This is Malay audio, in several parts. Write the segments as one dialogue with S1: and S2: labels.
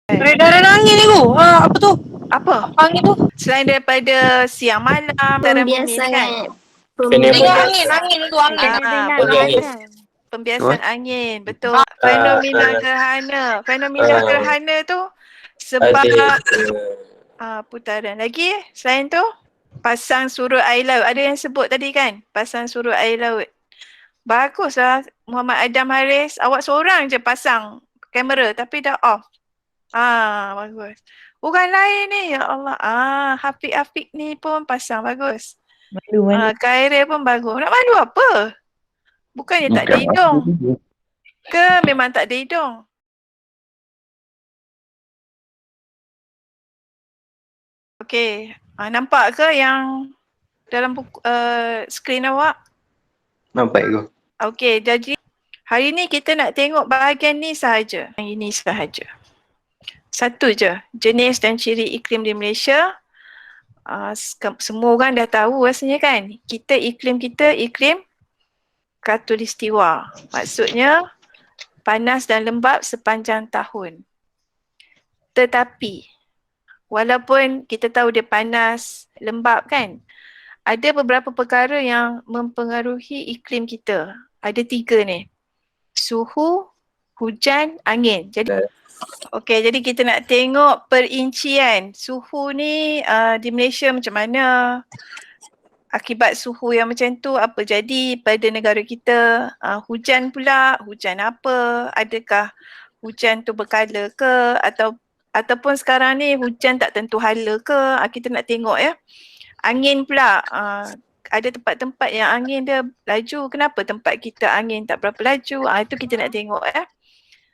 S1: Peredaran angin ni tu. Apa tu?
S2: Apa?
S1: Angin tu.
S2: Selain daripada siang malam, dalam bumi ni kan?
S1: Angin tu angin.
S2: Pembiasan angin, betul. Fenomena gerhana. Fenomena gerhana tu sebab putaran. Lagi selain tu, pasang surut air laut. Ada yang sebut tadi kan? Pasang surut air laut. Baguslah Muhammad Adam Haris. Awak seorang je pasang kamera tapi dah off. Bagus. Orang lain ni, ya Allah. Hafiq ni pun pasang bagus.
S1: Malu.
S2: Khairil pun bagus. Nak malu apa? Bukannya tak ada hidung. Ke memang tak ada hidung? Okey. Nampak ke yang dalam skrin awak?
S3: Nampak tu.
S2: Okey, jadi hari ni kita nak tengok bahagian ni sahaja. Yang ini sahaja. Satu je, jenis dan ciri iklim di Malaysia. Semua orang dah tahu rasanya kan. Iklim kita iklim khatulistiwa. Maksudnya panas dan lembap sepanjang tahun. Tetapi walaupun kita tahu dia panas, lembap kan, ada beberapa perkara yang mempengaruhi iklim kita. Ada 3 ni. Suhu, hujan, angin. Jadi kita nak tengok perincian suhu ni di Malaysia macam mana. Akibat suhu yang macam tu apa jadi pada negara kita. Hujan pula, hujan apa? Adakah hujan tu berkala ke ataupun sekarang ni hujan tak tentu hala ke? Kita nak tengok ya. Angin pula, ada tempat-tempat yang angin dia laju. Kenapa tempat kita angin tak berapa laju? Itu kita nak tengok ya.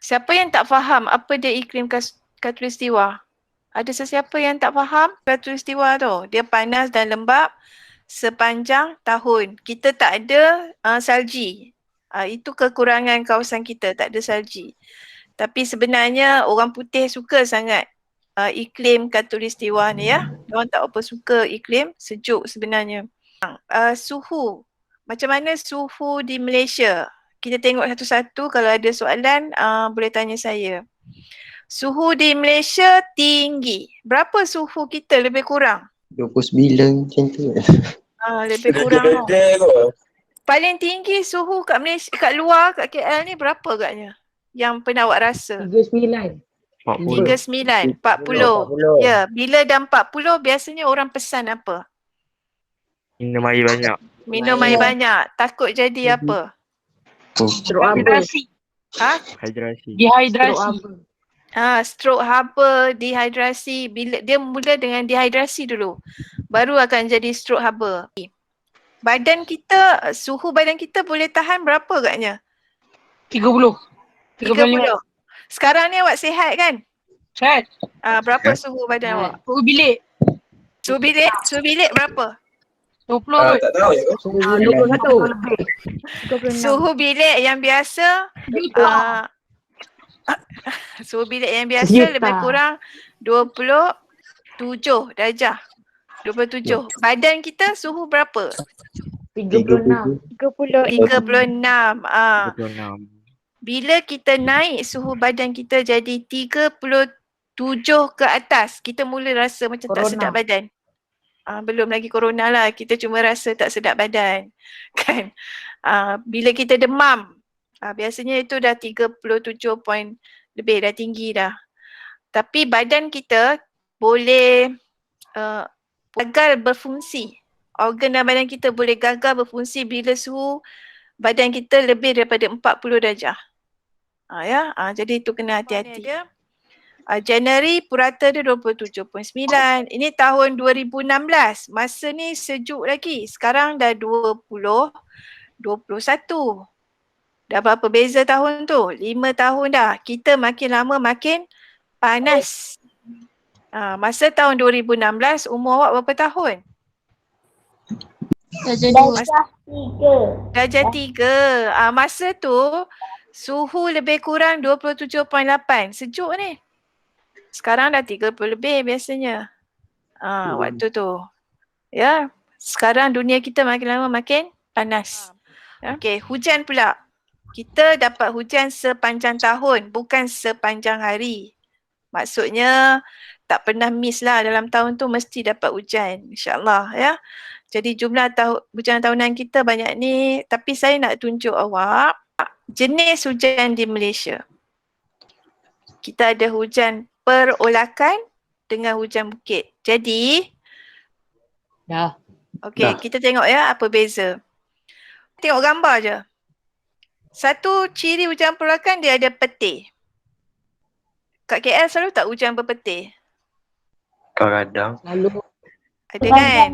S2: Siapa yang tak faham apa dia iklim khatulistiwa? Ada sesiapa yang tak faham khatulistiwa tu? Dia panas dan lembap sepanjang tahun. Kita tak ada salji. Itu kekurangan kawasan kita, tak ada salji. Tapi sebenarnya orang putih suka sangat iklim khatulistiwa ni ya. Diorang tak apa suka iklim sejuk sebenarnya. Suhu. Macam mana suhu di Malaysia? Kita tengok satu-satu, kalau ada soalan boleh tanya saya. Suhu di Malaysia tinggi. Berapa suhu kita lebih kurang?
S3: 29 macam tu.
S2: Lebih kurang. Paling tinggi suhu kat Malaysia, kat luar, kat KL ni berapa agaknya? Yang pernah awak rasa?
S1: 39.
S2: 39, 40. Ya, bila dah 40 biasanya orang pesan apa?
S4: Minum air banyak.
S2: Minum air banyak. Takut jadi apa?
S1: Hidrasi.
S4: Hidrasi.
S1: Dehidrasi.
S2: Stroke haba, dehidrasi. Bila dia mula dengan dehidrasi dulu, baru akan jadi stroke haba. Badan kita, suhu badan kita boleh tahan berapa agaknya?
S1: 30.
S2: 30. Sekarang ni awak sihat kan?
S1: Sihat.
S2: Berapa suhu badan awak?
S1: Suhu bilik.
S2: Suhu bilik berapa?
S1: 20.
S3: Tak tahu ya.
S1: 21.
S2: Suhu bilik yang biasa suhu bilik yang biasa lebih kurang 27 darjah. 27. Badan kita suhu berapa?
S1: 36.
S2: 36.
S4: 26.
S2: Bila kita naik suhu badan kita jadi 37 ke atas, kita mula rasa macam tak sedap badan. Belum lagi corona lah, kita cuma rasa tak sedap badan. Kan? Bila kita demam, biasanya itu dah 37 point lebih, dah tinggi dah. Tapi badan kita boleh gagal berfungsi. Organ dalam badan kita boleh gagal berfungsi bila suhu badan kita lebih daripada 40 darjah. Jadi itu kena hati-hati. Januari purata dia 27.9. Ini tahun 2016. Masa ni sejuk lagi. Sekarang dah 2021. Dah berapa beza tahun tu? 5 tahun dah. Kita makin lama makin panas. Masa tahun 2016 umur awak berapa tahun? Darjah 3. Masa tu suhu lebih kurang 27.8. Sejuk ni. Sekarang dah 30 lebih biasanya. Waktu tu. Ya. Sekarang dunia kita makin lama makin panas. Okey, hujan pula. Kita dapat hujan sepanjang tahun, bukan sepanjang hari. Maksudnya tak pernah miss lah, dalam tahun tu mesti dapat hujan, insyaAllah ya. Jadi jumlah hujan tahunan kita banyak ni, tapi saya nak tunjuk awak jenis hujan di Malaysia. Kita ada hujan perolakan dengan hujan bukit. Jadi,
S1: Dah.
S2: okey,
S3: Dah.
S2: kita tengok ya apa beza. Tengok gambar je. Satu ciri hujan perolakan dia ada petir. Kat KL selalu tak hujan berpetir?
S3: Kadang-kadang.
S1: Lalu.
S2: Ada kan?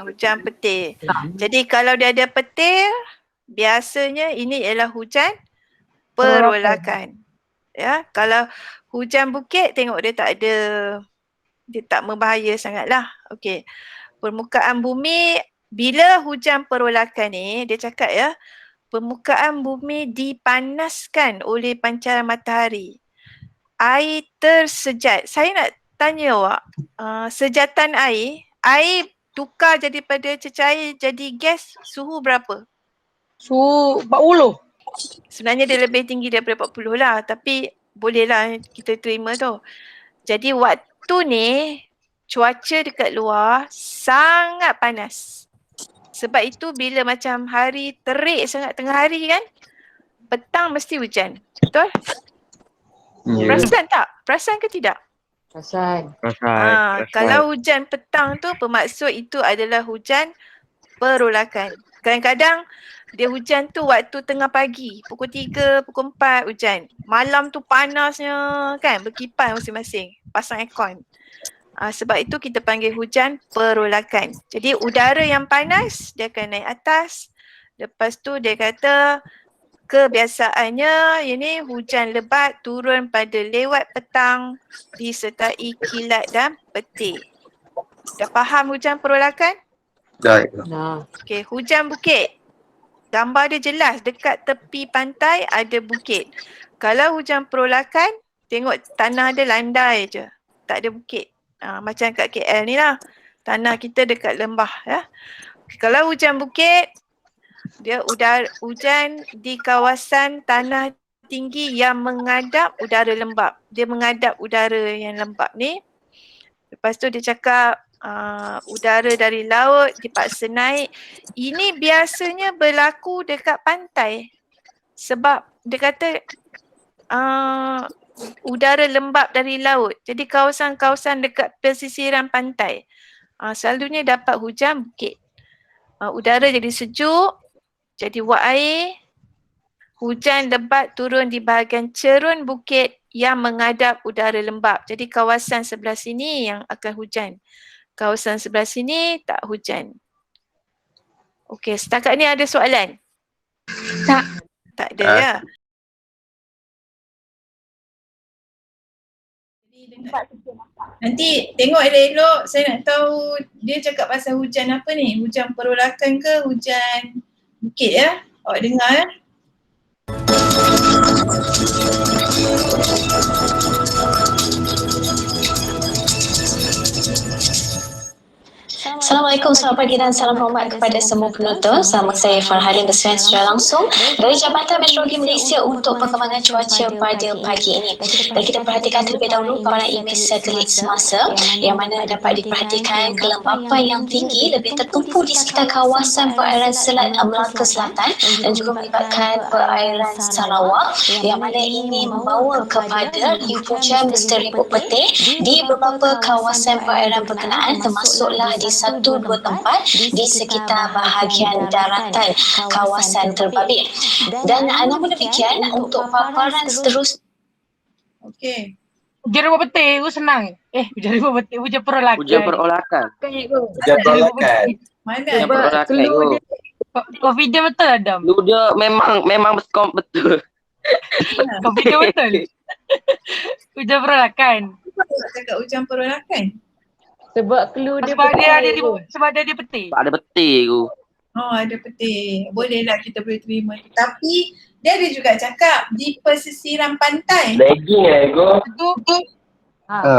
S2: Hujan petir. Jadi kalau dia ada petir, biasanya ini ialah hujan perolakan. Ya, kalau hujan bukit tengok dia tak ada, dia tak membahaya sangatlah. Okey. Permukaan bumi bila hujan perolakan ni, dia cakap ya, permukaan bumi dipanaskan oleh pancaran matahari. Air tersejat. Saya nak tanya awak, sejatan air tukar daripada cecair jadi gas, suhu berapa?
S1: Suhu 40.
S2: Sebenarnya dia lebih tinggi daripada 40 lah, tapi bolehlah kita terima tu. Jadi waktu ni cuaca dekat luar sangat panas. Sebab itu bila macam hari terik sangat tengah hari kan, petang mesti hujan. Betul?
S3: Ya.
S2: Perasan tak? Perasan ke tidak?
S1: Perasan.
S2: Kalau hujan petang tu bermaksud itu adalah hujan perolakan. Kadang-kadang dia hujan tu waktu tengah pagi, pukul 3, pukul 4 hujan. Malam tu panasnya kan, berkipas masing-masing, pasang aircon. Sebab itu kita panggil hujan perolakan. Jadi udara yang panas dia akan naik atas. Lepas tu dia kata kebiasaannya ini hujan lebat turun pada lewat petang disertai kilat dan petir. Dah faham hujan perolakan?
S3: Dah.
S1: Nah.
S2: Okey, hujan bukit. Gambar dia jelas, dekat tepi pantai ada bukit. Kalau hujan perolakan, tengok tanah dia landai je. Tak ada bukit. Macam kat KL ni lah. Tanah kita dekat lembah ya. Kalau hujan bukit, dia hujan di kawasan tanah tinggi yang menghadap udara lembap. Dia menghadap udara yang lembap ni. Lepas tu dia cakap udara dari laut dipaksa naik. Ini biasanya berlaku dekat pantai. Sebab dia kata udara lembap dari laut. Jadi kawasan-kawasan dekat pesisiran pantai selalunya dapat hujan bukit. Udara jadi sejuk, jadi wak air. Hujan lebat turun di bahagian cerun bukit yang menghadap udara lembap. Jadi kawasan sebelah sini yang akan hujan. Kawasan sebelah sini tak hujan. Okey, setakat ni ada soalan?
S1: Tak.
S2: Tak ada ya? Nanti tengok elok-elok, saya nak tahu dia cakap pasal hujan apa ni? Hujan perolakan ke hujan bukit ya? Awak dengar ya?
S5: Assalamualaikum, selamat pagi dan salam hormat kepada semua penonton. Sama saya Farhalin bersiaran secara langsung dari Jabatan Meteorologi Malaysia untuk perkembangan cuaca pada pagi ini. Dan kita perhatikan terlebih dahulu paparan imej satelit semasa yang mana dapat diperhatikan kelembapan yang tinggi lebih tertumpu di sekitar kawasan perairan Selat Melaka Selatan dan juga melibatkan perairan Sarawak yang mana ini membawa kepada hujan berseribut petir di beberapa kawasan perairan berkenaan termasuklah di satu dua tempat di sekitar bahagian daratan kawasan terbabit. Dan namun demikian untuk paparan seterusnya.
S2: Okey.
S1: Hujan rumah petir tu senang. Hujan rumah petir, hujan perolakan.
S6: Hujan perolakan.
S3: Hujan perolakan.
S2: Mana?
S6: Hujan perolakan tu.
S1: Confident betul Adam.
S6: Lu dia memang betul.
S1: Confident betul. Hujan perolakan.
S2: Kenapa nak cakap hujan perolakan?
S7: Sebab clue dia
S1: Sebab dia ada
S7: petir tu.
S1: sebab dia ada petir.
S6: Ada petir tu.
S2: Oh, ada petir. Bolehlah kita boleh terima. Tapi dia ada juga cakap di pesisiran pantai.
S3: Lagging go.
S1: Itu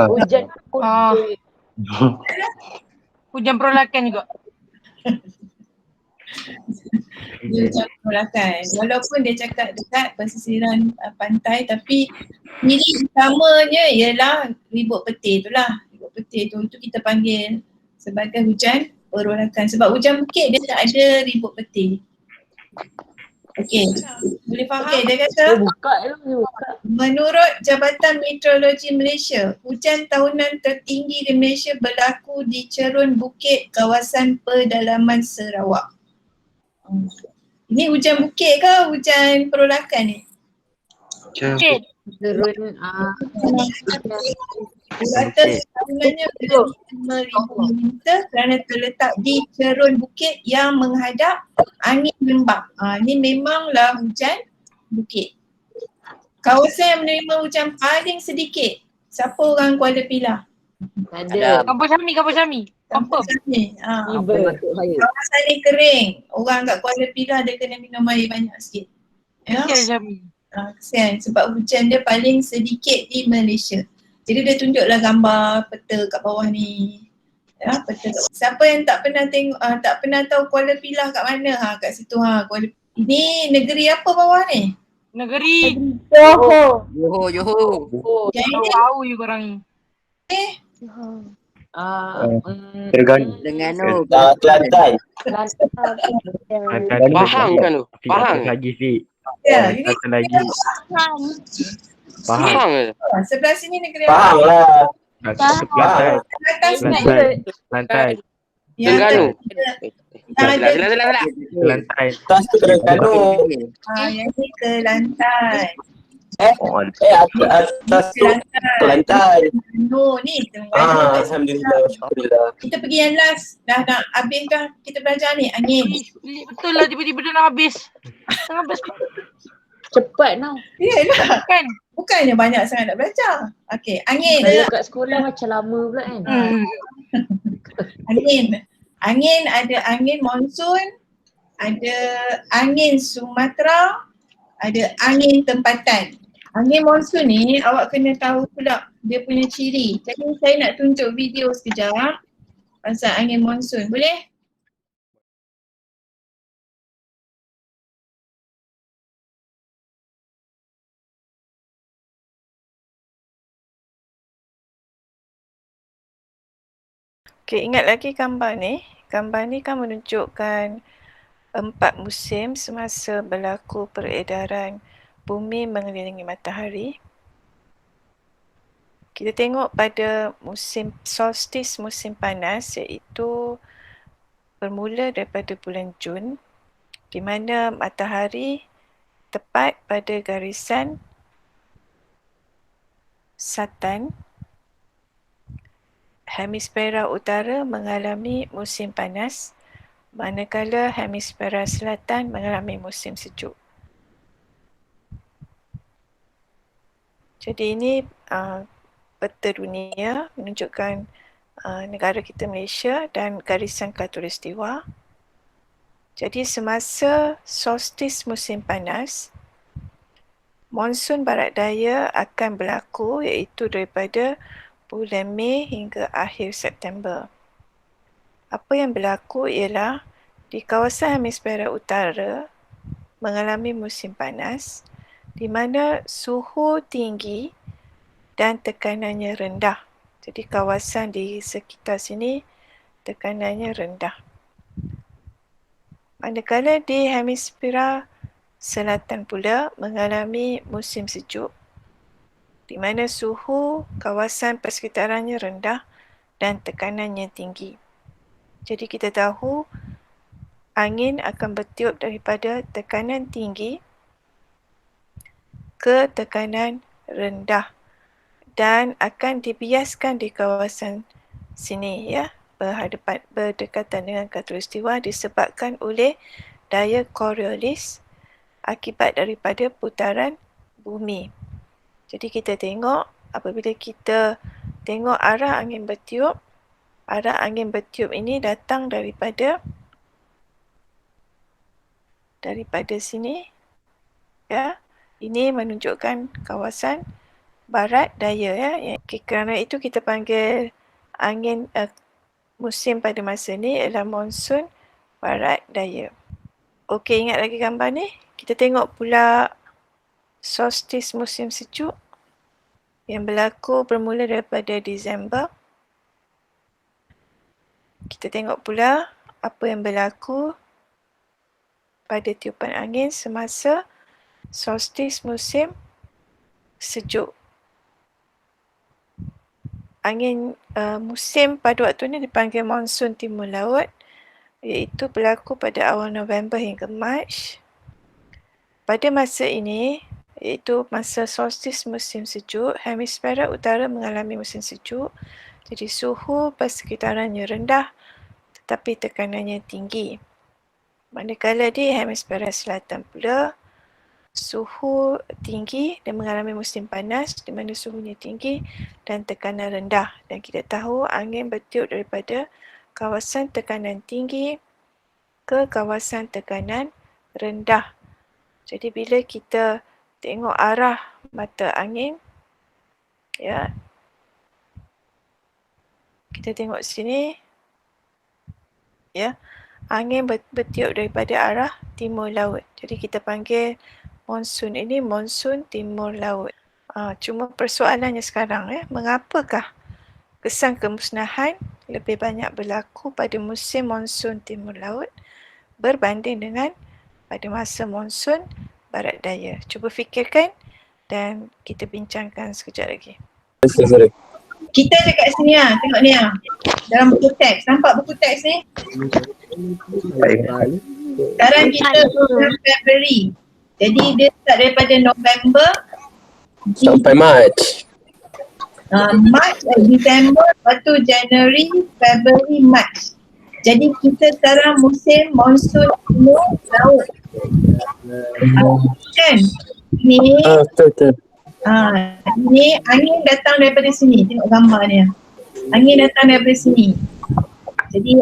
S7: Hujan
S1: hujan perolakan juga.
S8: Dia ujian perolakan. Walaupun dia cakap dekat pesisiran pantai tapi milik utamanya ialah ribut petir tu lah. Ribut petir tu kita panggil sebagai hujan perolakan. Sebab hujan bukit dia tak ada ribut petir. Okey, boleh faham? Okey, dia kata
S7: Dia buka.
S8: menurut Jabatan Meteorologi Malaysia, hujan tahunan tertinggi di Malaysia berlaku di cerun bukit kawasan pedalaman Sarawak. Ini hujan bukit ke hujan perolakan ni?
S1: Okey.
S7: Turun
S8: Batas tahunannya melebihi 5,000 mm kerana terletak di cerun bukit yang menghadap angin lembap. Ini memanglah hujan bukit. Kawasan yang menerima hujan paling sedikit. Siapa orang Kuala Pilah?
S7: ada.
S1: Kampung Syami.
S8: Kampung sini.
S7: Tiba.
S8: Kawasan ni kering. Orang kat Kuala Pilah dia kena minum air banyak sikit. Ya?
S1: Kesian Syami.
S8: Kesian sebab hujan dia paling sedikit di Malaysia. Jadi dia tunjuklah gambar peta kat bawah ni. Ya, peta. Siapa yang tak pernah tengok, tak pernah tahu Kuala Pilah kat mana? Kat situ Kuala. Ini negeri apa bawah ni?
S1: Negeri.
S7: Johor.
S8: Yang ini
S1: Tahu you korang ni.
S4: Terengganu.
S3: Kelantan.
S6: Pahang kan tu? Pahang.
S4: Lagi Fik.
S8: ya, ini
S4: Satu lagi. Pahang.
S6: Pahang ke?
S8: sebelah sini negeri
S3: Faham
S8: apa?
S3: lah.
S4: Kelantan.
S8: Atas ni.
S4: Kelantan.
S8: Yang
S6: Terengganu.
S8: ada
S6: Silah.
S4: Kelantan.
S3: Tas tu Terengganu.
S8: yang ni Kelantan.
S3: Atas tu Kelantan.
S8: No, ni Terengganu.
S3: Alhamdulillah. Alhamdulillah.
S8: Kita pergi yang last. Dah nak habis dah kita belajar ni. Angin.
S1: Betul lah tiba-tiba dah nak habis. Tengah habis
S7: Cepat tau.
S8: Yelah.
S1: kan?
S8: Bukannya banyak sangat nak belajar. Okey, angin.
S7: Kalau kat sekolah macam lama pula kan.
S8: Angin ada angin monsun, ada angin Sumatera, ada angin tempatan. Angin monsun ni awak kena tahu pula dia punya ciri. Jadi saya nak tunjuk video sekejap pasal angin monsun. Boleh? Okay, ingat lagi gambar ni. Gambar ni kan menunjukkan 4 musim semasa berlaku peredaran bumi mengelilingi matahari. Kita tengok pada musim solstice, musim panas iaitu bermula daripada bulan Jun di mana matahari tepat pada garisan Satan. Hemisfera utara mengalami musim panas, manakala hemisfera selatan mengalami musim sejuk. Jadi ini peta dunia menunjukkan negara kita Malaysia dan garisan khatulistiwa. Jadi semasa solstice musim panas, monsun barat daya akan berlaku iaitu daripada bulan Mei hingga akhir September. Apa yang berlaku ialah di kawasan hemisfera utara mengalami musim panas di mana suhu tinggi dan tekanannya rendah. Jadi kawasan di sekitar sini tekanannya rendah. Manakala di hemisfera selatan pula mengalami musim sejuk di mana suhu kawasan persekitarannya rendah dan tekanannya tinggi. Jadi kita tahu angin akan bertiup daripada tekanan tinggi ke tekanan rendah dan akan dibiaskan di kawasan sini ya, berdekatan dengan khatulistiwa disebabkan oleh daya Coriolis akibat daripada putaran bumi. Jadi kita tengok apabila kita tengok arah angin bertiup ini datang daripada sini ya. Ini menunjukkan kawasan barat daya ya. Kerana itu kita panggil angin musim pada masa ini ialah monsun barat daya.
S2: Okey, ingat lagi gambar ni? Kita tengok pula solstice musim sejuk yang berlaku bermula daripada Disember. Kita tengok pula apa yang berlaku pada tiupan angin semasa solstice musim sejuk. Angin musim pada waktu ni dipanggil monsun timur laut, iaitu berlaku pada awal November hingga Mac. Pada masa ini, iaitu masa solstice musim sejuk, hemisfera utara mengalami musim sejuk, jadi suhu persekitarannya rendah tetapi tekanannya tinggi. Manakala di hemisfera selatan pula, suhu tinggi dan mengalami musim panas di mana suhunya tinggi dan tekanan rendah. Dan kita tahu angin bertiup daripada kawasan tekanan tinggi ke kawasan tekanan rendah. Jadi bila kita tengok arah mata angin, ya, kita tengok sini, ya, angin bertiup daripada arah timur laut. Jadi kita panggil monsun ini monsun timur laut. Cuma persoalannya sekarang, mengapakah kesan kemusnahan lebih banyak berlaku pada musim monsun timur laut berbanding dengan pada masa monsun barat daya? Cuba fikirkan dan kita bincangkan sekejap lagi.
S3: Sorry.
S8: Kita dekat sini tengok ni dalam buku teks. Nampak buku teks ni? Sekarang kita bulan Februari. Jadi dia start daripada November
S3: Sampai Mac.
S8: March, December, lepas tu January, February, March. Jadi kita sekarang musim monsun timur laut. Kan? Ni
S3: Betul.
S8: ni angin datang daripada sini. Tengok gambar ni. Angin datang daripada sini. Jadi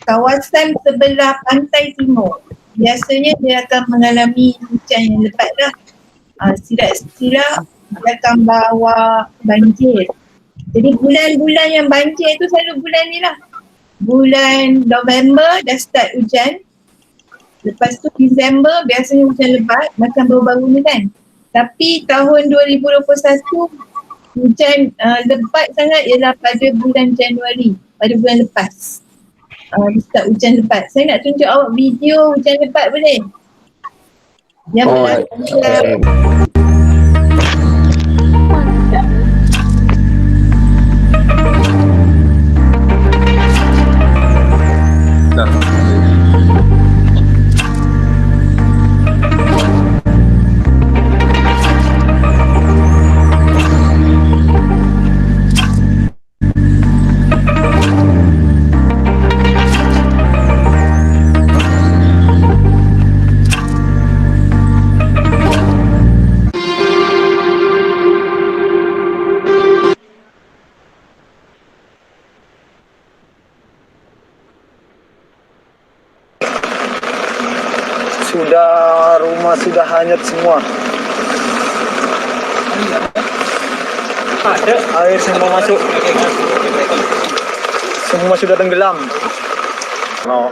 S8: kawasan sebelah pantai timur biasanya dia akan mengalami hujan yang lebat lah. Silap-silap dia akan bawa banjir. Jadi bulan-bulan yang banjir tu selalu bulan ni lah. Bulan November dah start hujan. Lepas tu Disember biasanya hujan lebat macam baru-baru ni kan. Tapi tahun 2021 hujan lebat sangat ialah pada bulan Januari, pada bulan lepas. Start hujan lebat. Saya nak tunjuk awak video hujan lebat boleh? Yang berlaku
S9: rumah sudah hanyut semua. Air semua masuk. Semua sudah tenggelam. No.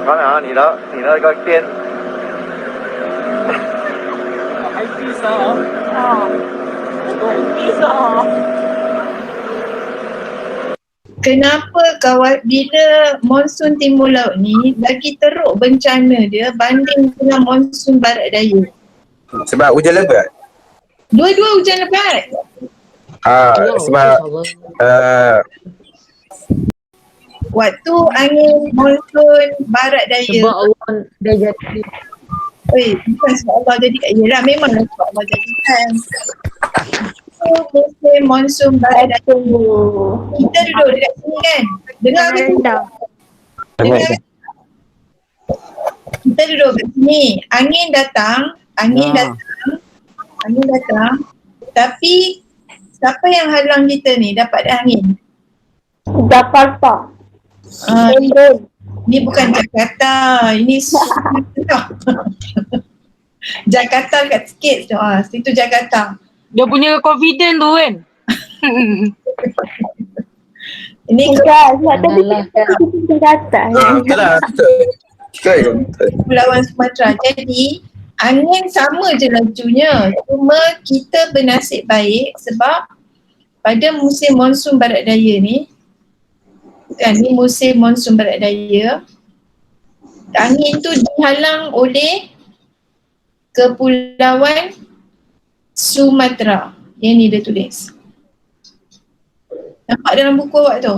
S9: 看啊，你那个电。还bisa bisa.
S8: Kenapa bila monsun timur laut ni lagi teruk bencana dia banding dengan monsun barat daya?
S3: Sebab hujan lebat.
S8: Dua-dua hujan lebat.
S3: Sebab
S8: Waktu angin monsun barat daya.
S7: Sebab Allah dah jadi.
S8: Bukan sebab Allah jadi. Yelah memanglah sebab Allah jadikan. Musim monsun barat daya. Kita duduk dekat sini kan. Dengar ke tu? Dengar. Kita duduk kat sini. Angin datang. Tapi siapa yang halang kita ni dapat angin?
S7: Jakarta.
S8: Ni bukan Jakarta. Ini Jakarta kat sikit tu. Situ Jakarta.
S1: Dia punya confident tu kan.
S8: Ini
S7: Enggak, sebab tadi kita kata.
S3: Betul lah, betul. Betul.
S8: Kepulauan Sumatera. Jadi angin sama je lajunya. Cuma kita bernasib baik sebab pada musim monsun barat daya ni, kan, ni musim monsun barat daya, angin tu dihalang oleh Kepulauan Sumatera. Yang ni dia tulis. Nampak dalam buku awak tu?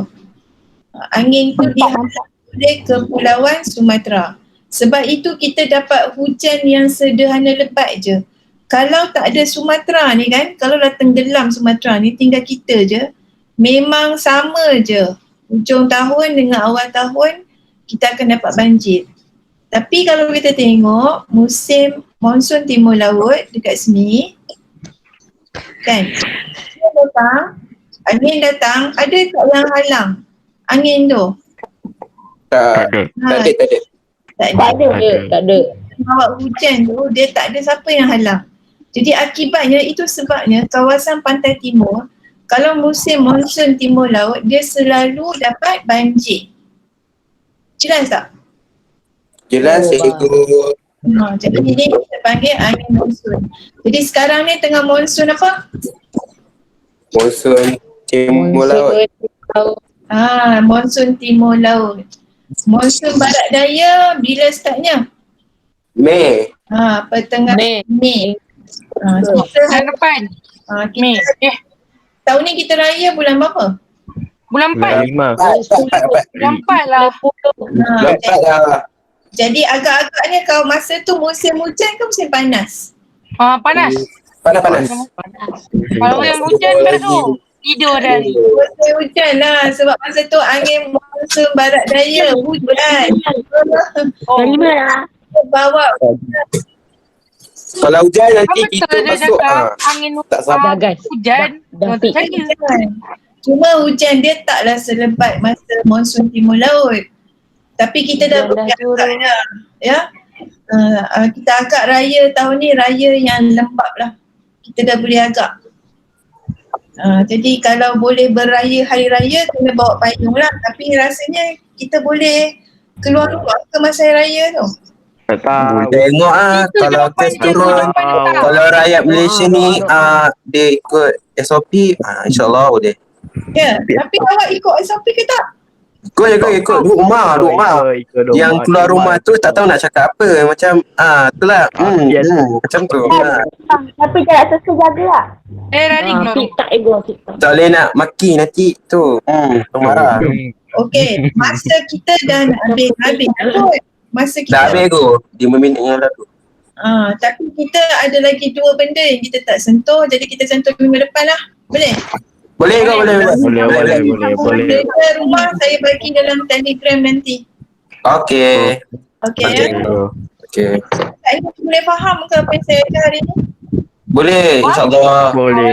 S8: Angin tu dihalang oleh Kepulauan Sumatera. Sebab itu kita dapat hujan yang sederhana lebat je. Kalau tak ada Sumatera ni kan, kalau dah tenggelam Sumatera ni, tinggal kita je, memang sama je. Hujung tahun dengan awal tahun, kita akan dapat banjir. Tapi kalau kita tengok musim monsun timur laut dekat sini, kan, angin datang, ada tak yang halang angin tu?
S3: Tak ada.
S8: Tak ada. Awak hujan tu, dia tak ada siapa yang halang. Jadi akibatnya itu sebabnya kawasan pantai timur, kalau musim monsun timur laut, dia selalu dapat banjir. Jelas tak?
S3: Jelas, cikgu.
S8: Jadi ini kita panggil angin monsun. Jadi sekarang ni tengah monsun apa?
S3: Monsun timur laut.
S8: Monsun timur laut. Monsun barat daya bila startnya?
S3: Mei.
S8: Pertengahan Mei.
S1: Bulan depan. Mei.
S8: Tahun ni kita raya bulan berapa?
S1: Bulan 4.
S4: 5.
S1: Bulan 4 lah.
S3: Lambat lah.
S8: Jadi agak-agaknya kalau masa tu musim hujan ke musim panas?
S1: Panas.
S3: Panas.
S1: Kalau yang hujan dah tu. Tidur dah ni.
S8: Musim hujan lah sebab masa tu angin monsun barat daya, hujan.
S7: Dari mana?
S8: Bawa
S3: Kalau hujan nanti
S1: Betul
S3: kita
S1: dia
S3: masuk.
S1: cakap angin
S3: tak sabar.
S1: hujan.
S7: Dafiq.
S8: Cuma hujan dia taklah selebat masa monsun timur laut. Tapi kita dah boleh agak dah. Ya. Kita agak raya tahun ni raya yang lembap lah. Kita dah boleh agak. Jadi kalau boleh berraya hari raya kena bawa payung lah. Tapi rasanya kita boleh keluar rumah ke masa hari raya tu.
S4: Tak tahu.
S3: Tengok kalau test turun, kalau rakyat Malaysia ni dia ikut SOP, insyaAllah boleh.
S8: Ya, tapi awak ikut SOP ke tak?
S3: Ikut duduk rumah. Yang keluar rumah tu tak tahu nak cakap apa. Macam itulah. Macam tu.
S7: Tapi jarak sosial jagalah.
S1: Rading keluar.
S7: TikTok ego TikTok.
S3: Tak boleh nak maki nanti tu. Marah.
S8: Okey, masa kita dah nak habis kot. Masa kita
S3: Dah habis tu 5 minit yang lalu.
S8: Tapi kita ada lagi 2 benda yang kita tak sentuh. Jadi kita sentuh minggu depan lah. Boleh?
S3: Boleh.
S4: Boleh.
S8: Ke rumah saya bagi dalam Telegram nanti.
S3: Okey.
S8: Okey.
S3: Okey.
S8: Tak boleh faham ke apa yang saya ajar hari ni?
S3: Boleh, insyaAllah.
S4: Boleh.